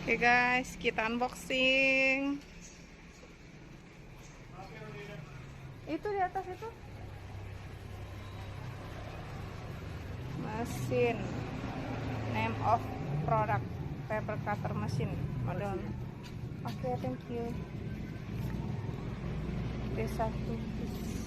Oke guys, kita unboxing. Itu di atas itu mesin, name of product, paper cutter machine model. Oke, thank you. Satu piece.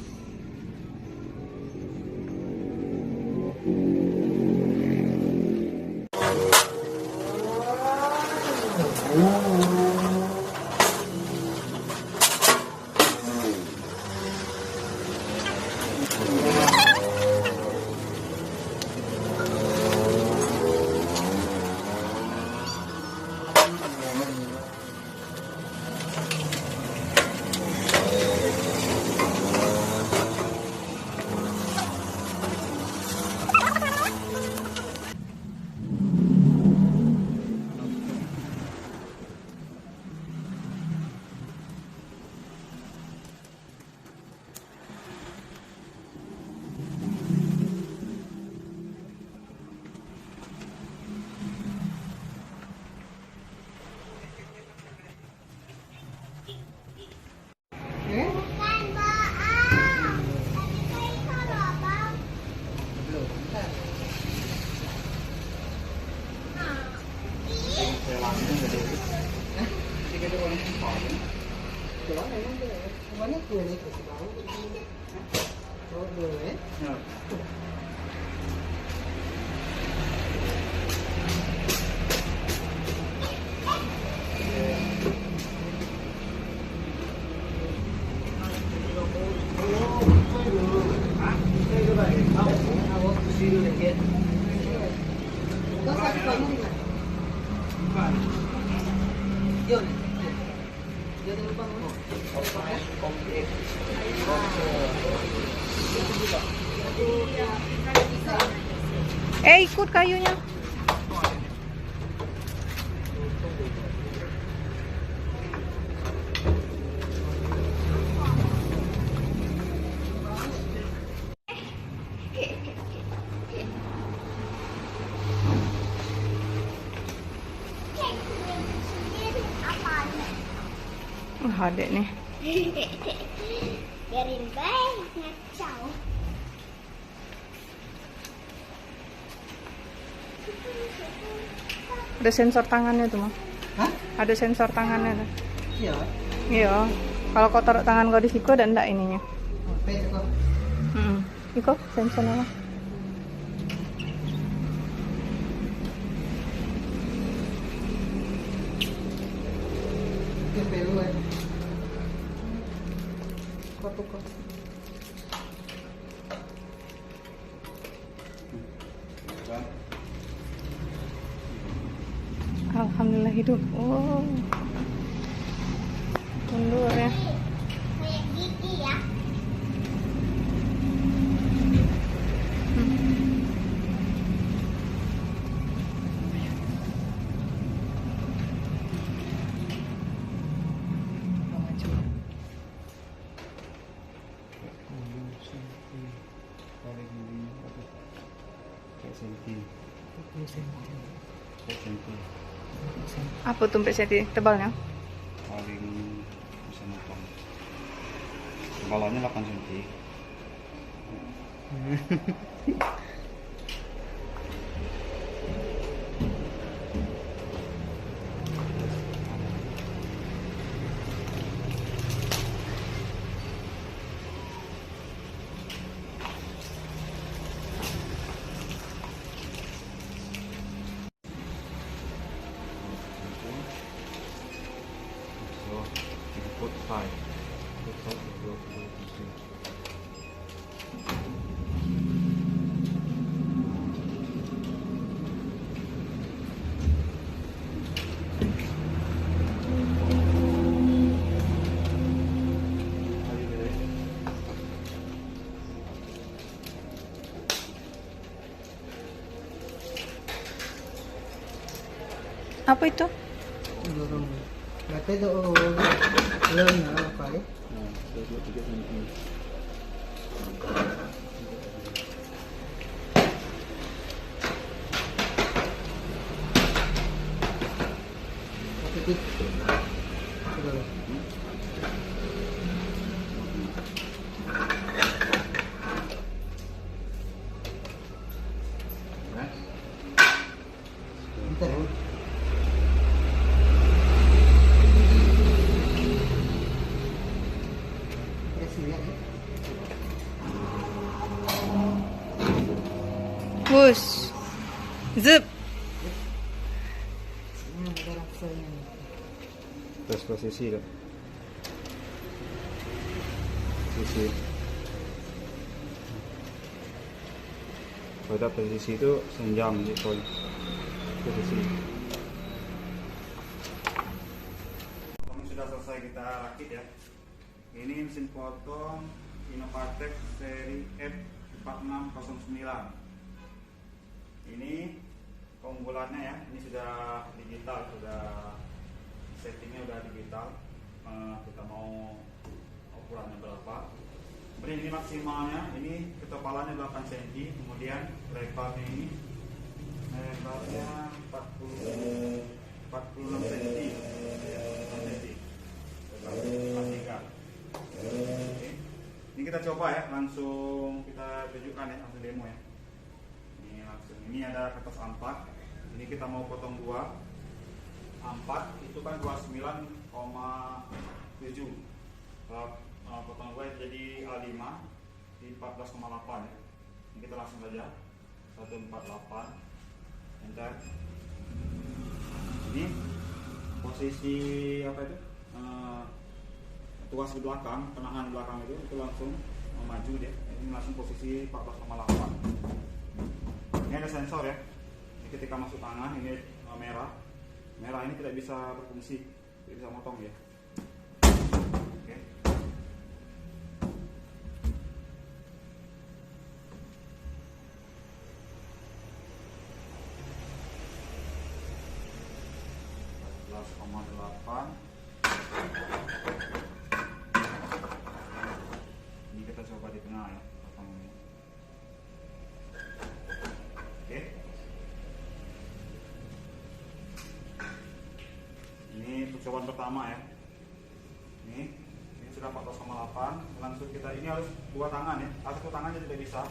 Ikut kayunya. Ada nih. Biarin baik ngacau. Ada sensor tangannya tuh, Mah. Hah? Ada sensor tangannya tuh. Iya. Iya. Kalau kau taruh tangan kau di situ ada enggak ininya? Kok. Iko sensornya, Mah. Kok. Alhamdulillah hidup. Oh, mundur ya. Kayak gigi ya. Apa tuh senti tebalnya? Paling bisa motong. Kebalanya 8 cm. Put 5 20%. Apa itu? dorong. Berarti itu belum ya apa ya? Nah, 2 3 cm. Titik. Sudah. Ya. Bentar ya. Lihat ya. Push. Zip. Ini ada rasanya. Tes posisi dah. Posisi. Pada posisi itu senjang gitu. Posisi. Ini sudah selesai kita rakit ya. Ini mesin potong Innovatek seri F4609. Ini keunggulannya ya, ini sudah digital, sudah settingnya udah digital. Kita mau ukurannya berapa? Kemudian ini maksimalnya, ini ketebalannya 8 cm, kemudian lebarnya ini lebarnya 46 cm. Oke. Ini kita coba ya, langsung kita tunjukkan ya, langsung demo ya. Ini langsung, ini ada kertas A4. Ini kita mau potong 2. A4 itu kan 29,7. Kalau potong 2 jadi A5 di 14,8 ya. Ini kita langsung saja 148 enter. Ini posisi apa itu? Tuas di belakang, penahan belakang itu langsung maju dia. Ini langsung posisi 14,8. Ini ada sensor ya. Ini ketika masuk tangan ini merah. Merah ini tidak bisa berfungsi, tidak bisa motong ya. Oke. Ini kita coba di tengah ya. Oke. Ini percobaan pertama ya. Ini sudah 14,8. Langsung kita, ini harus 2 tangan ya. Satu tangan tidak bisa.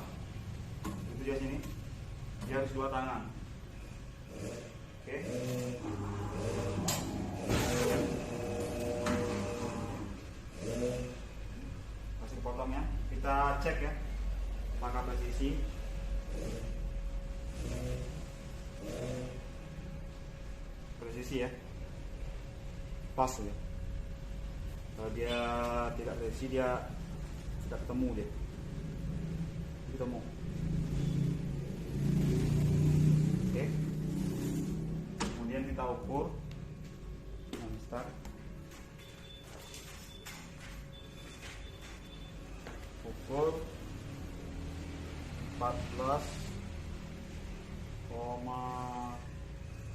Itu dia sini. Dia harus 2 tangan. Oke. Masih dipotongnya. Kita cek ya. Apakah presisi. Presisi ya. Pas ya. Kalau dia tidak presisi, dia tidak ketemu dia. Ketemu. Oke. Kemudian kita ukur. Start. Ukur 14,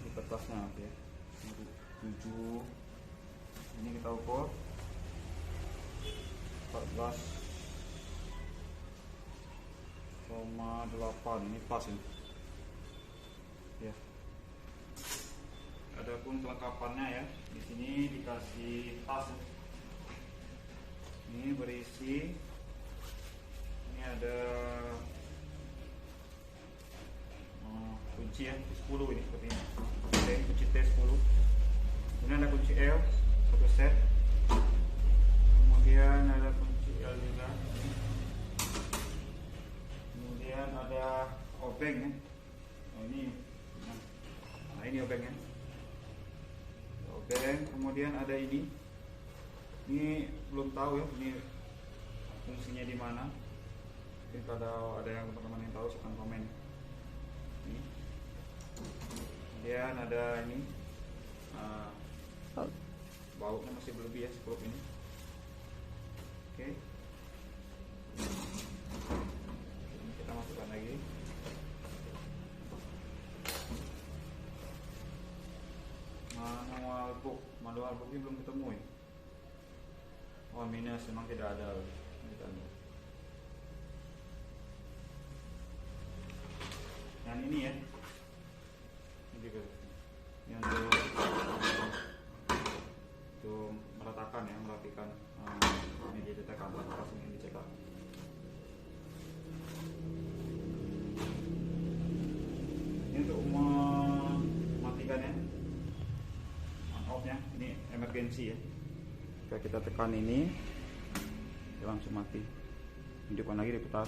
di kertasnya ya. 7. Ini kita ukur 14,8. Ini pas ini. Ya. Adapun kelengkapannya ya, di sini dikasih tas. Ini berisi, ini ada kunci ya, 10 ini seperti ini. Oke, kunci T10. Ini ada kunci L 1 set. Kemudian ada kunci L juga. Kemudian ada obeng ya. Oh, ini. Nah, ini obengnya. Obeng, kemudian ada ini. Ini belum tahu ya, ini fungsinya di mana. Mungkin kalau ada yang teman-teman yang tahu silahkan komen. Ini. Kemudian ada ini. Bautnya masih berlebih ya, skrup ini. Oke. Kita masukkan lagi. bukti belum ketemu ya. Oh minus memang tidak ada. Yang ini ya, ini juga yang untuk meratakan ya, merapikan media cetakan pas ingin dicetak. Ini untuk mematikan ya, on off nya, ini emergency ya. Jika kita tekan ini, dia langsung mati. Hidupkan lagi, diputar.